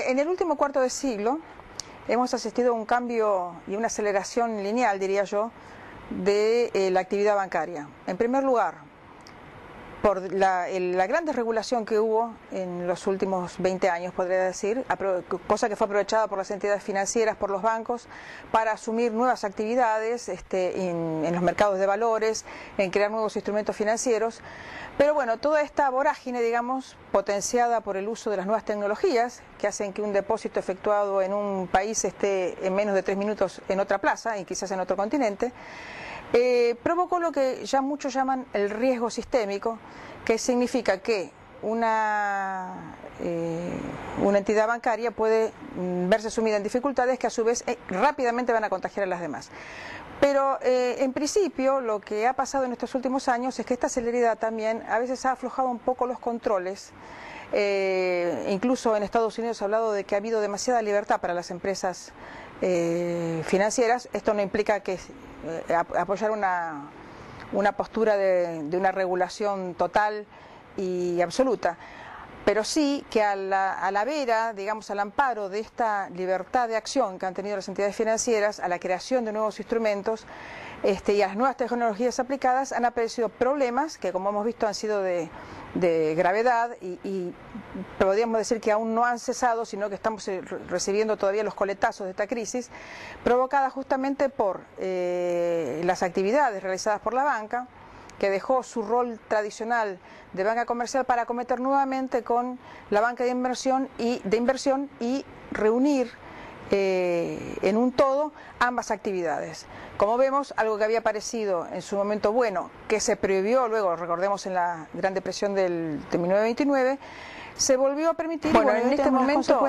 En el último cuarto de siglo hemos asistido a un cambio y una aceleración lineal, diría yo, de la actividad bancaria. En primer lugar, por la gran desregulación que hubo en los últimos 20 años, podría decir, cosa que fue aprovechada por las entidades financieras, por los bancos, para asumir nuevas actividades en los mercados de valores, en crear nuevos instrumentos financieros. Pero bueno, toda esta vorágine, digamos, potenciada por el uso de las nuevas tecnologías, que hacen que un depósito efectuado en un país esté en menos de 3 minutos en otra plaza y quizás en otro continente, provocó lo que ya muchos llaman el riesgo sistémico, que significa que una entidad bancaria puede verse sumida en dificultades que a su vez rápidamente van a contagiar a las demás. Pero en principio lo que ha pasado en estos últimos años es que esta celeridad también a veces ha aflojado un poco los controles. Incluso en Estados Unidos se ha hablado de que ha habido demasiada libertad para las empresas financieras. Esto no implica que apoyar una postura de una regulación total y absoluta, pero sí que a la vera, digamos, al amparo de esta libertad de acción que han tenido las entidades financieras, a la creación de nuevos instrumentos y a las nuevas tecnologías aplicadas, han aparecido problemas que, como hemos visto, han sido de gravedad y podríamos decir que aún no han cesado, sino que estamos recibiendo todavía los coletazos de esta crisis, provocada justamente por las actividades realizadas por la banca, que dejó su rol tradicional de banca comercial para acometer nuevamente con la banca de inversión y reunir en un todo ambas actividades. Como vemos, algo que había parecido en su momento bueno, que se prohibió luego, recordemos, en la Gran Depresión de 1929, se volvió a permitir. Bueno, en este momento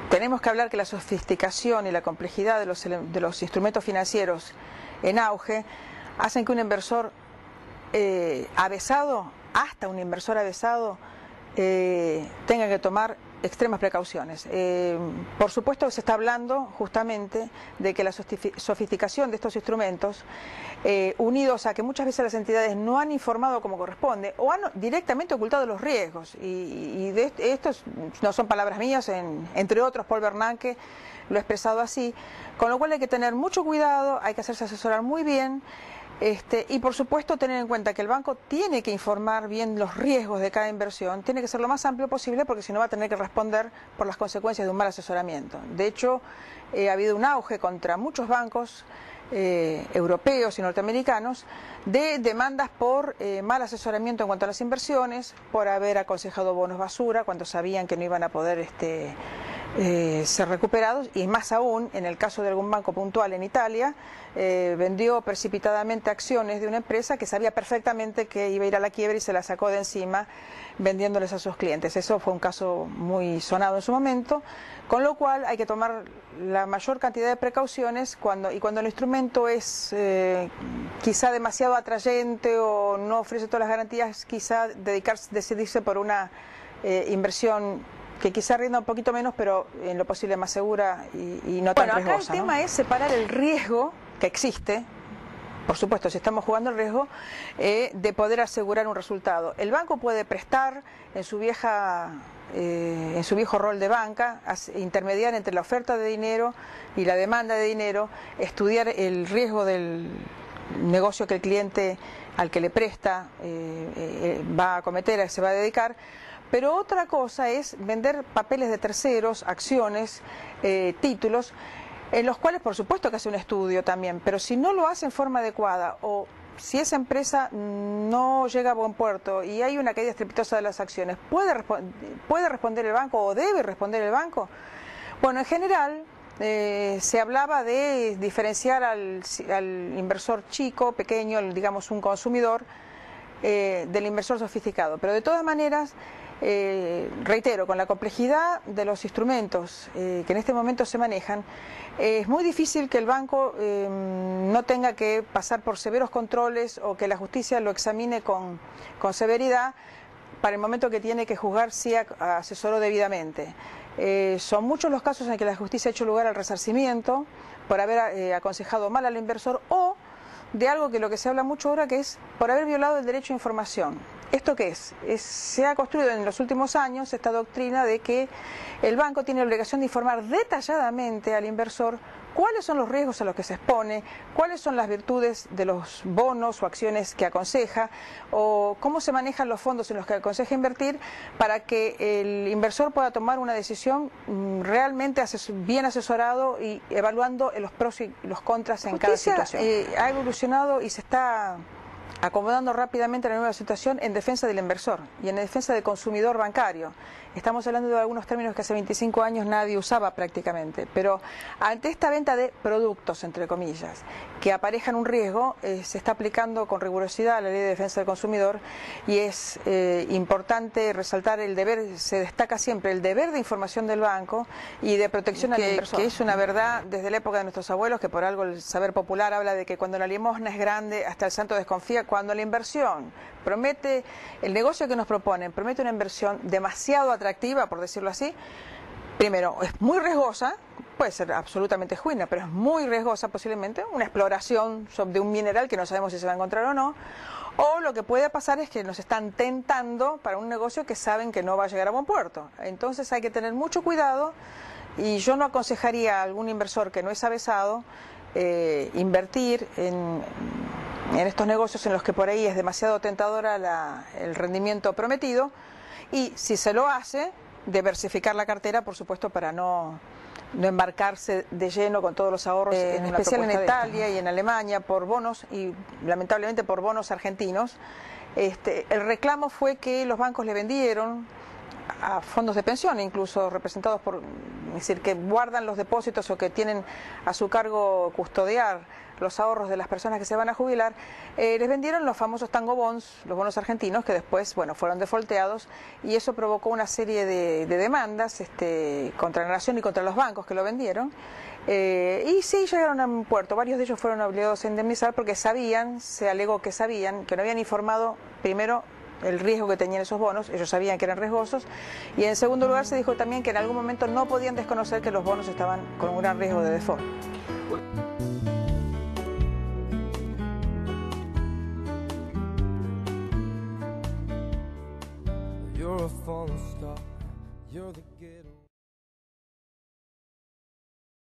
tenemos que hablar que la sofisticación y la complejidad de los instrumentos financieros en auge hacen que un inversor avesado, hasta un inversor avesado, tenga que tomar extremas precauciones. Por supuesto, se está hablando justamente de que la sofisticación de estos instrumentos, unidos a que muchas veces las entidades no han informado como corresponde o han directamente ocultado los riesgos, y de estos no son palabras mías, entre otros Paul Bernanke lo ha expresado así, con lo cual hay que tener mucho cuidado, hay que hacerse asesorar muy bien. Y por supuesto tener en cuenta que el banco tiene que informar bien los riesgos de cada inversión, tiene que ser lo más amplio posible, porque si no va a tener que responder por las consecuencias de un mal asesoramiento. De hecho, ha habido un auge contra muchos bancos europeos y norteamericanos de demandas por mal asesoramiento en cuanto a las inversiones, por haber aconsejado bonos basura cuando sabían que no iban a poder ser recuperados, y más aún en el caso de algún banco puntual en Italia, vendió precipitadamente acciones de una empresa que sabía perfectamente que iba a ir a la quiebra y se la sacó de encima vendiéndoles a sus clientes. Eso fue un caso muy sonado en su momento, con lo cual hay que tomar la mayor cantidad de precauciones cuando el instrumento es quizá demasiado atrayente o no ofrece todas las garantías, quizá decidirse por una inversión que quizá rinda un poquito menos, pero en lo posible más segura y no tan riesgosa. Bueno, acá el tema es separar el riesgo que existe, por supuesto, si estamos jugando el riesgo, de poder asegurar un resultado. El banco puede prestar en su viejo rol de banca, intermediar entre la oferta de dinero y la demanda de dinero, estudiar el riesgo del negocio que el cliente al que le presta va a acometer, se va a dedicar. Pero otra cosa es vender papeles de terceros, acciones, títulos, en los cuales por supuesto que hace un estudio también, pero si no lo hace en forma adecuada, o si esa empresa no llega a buen puerto y hay una caída estrepitosa de las acciones, ¿puede responder el banco o debe responder el banco? Bueno, en general se hablaba de diferenciar al inversor chico, pequeño, digamos un consumidor, del inversor sofisticado, pero de todas maneras, reitero, con la complejidad de los instrumentos que en este momento se manejan, es muy difícil que el banco no tenga que pasar por severos controles o que la justicia lo examine con severidad para el momento que tiene que juzgar si asesoró debidamente. Son muchos los casos en que la justicia ha hecho lugar al resarcimiento por haber aconsejado mal al inversor, o de algo que lo que se habla mucho ahora, que es por haber violado el derecho a información. ¿Esto qué es? Se ha construido en los últimos años esta doctrina de que el banco tiene la obligación de informar detalladamente al inversor cuáles son los riesgos a los que se expone, cuáles son las virtudes de los bonos o acciones que aconseja, o cómo se manejan los fondos en los que aconseja invertir, para que el inversor pueda tomar una decisión realmente bien asesorado y evaluando los pros y los contras en cada situación. Ha evolucionado y se está acomodando rápidamente a la nueva situación en defensa del inversor y en defensa del consumidor bancario. Estamos hablando de algunos términos que hace 25 años nadie usaba prácticamente, pero ante esta venta de productos, entre comillas, que aparejan un riesgo, se está aplicando con rigurosidad la Ley de Defensa del Consumidor, y es importante resaltar el deber, se destaca siempre el deber de información del banco y de protección al inversor. Que es una verdad desde la época de nuestros abuelos, que por algo el saber popular habla de que cuando la limosna es grande, hasta el santo desconfía. Cuando la inversión promete, el negocio que nos proponen promete una inversión demasiado atractiva, por decirlo así, primero es muy riesgosa, puede ser absolutamente genuina, pero es muy riesgosa posiblemente, una exploración de un mineral que no sabemos si se va a encontrar o no, o lo que puede pasar es que nos están tentando para un negocio que saben que no va a llegar a buen puerto. Entonces hay que tener mucho cuidado, y yo no aconsejaría a algún inversor que no es avesado invertir en estos negocios en los que por ahí es demasiado tentadora el rendimiento prometido, y si se lo hace, diversificar la cartera, por supuesto, para no embarcarse de lleno con todos los ahorros, en especial en Italia y en Alemania, por bonos, y lamentablemente por bonos argentinos. El reclamo fue que los bancos le vendieron a fondos de pensión, incluso representados por, es decir, que guardan los depósitos o que tienen a su cargo custodiar los ahorros de las personas que se van a jubilar, les vendieron los famosos tango bonds, los bonos argentinos, que después, bueno, fueron defolteados, y eso provocó una serie de demandas contra la nación y contra los bancos que lo vendieron, y sí llegaron a un puerto. Varios de ellos fueron obligados a indemnizar porque se alegó que sabían, que no habían informado primero el riesgo que tenían esos bonos, ellos sabían que eran riesgosos, y en segundo lugar se dijo también que en algún momento no podían desconocer que los bonos estaban con un gran riesgo de default. You're a falling star, you're the getaway.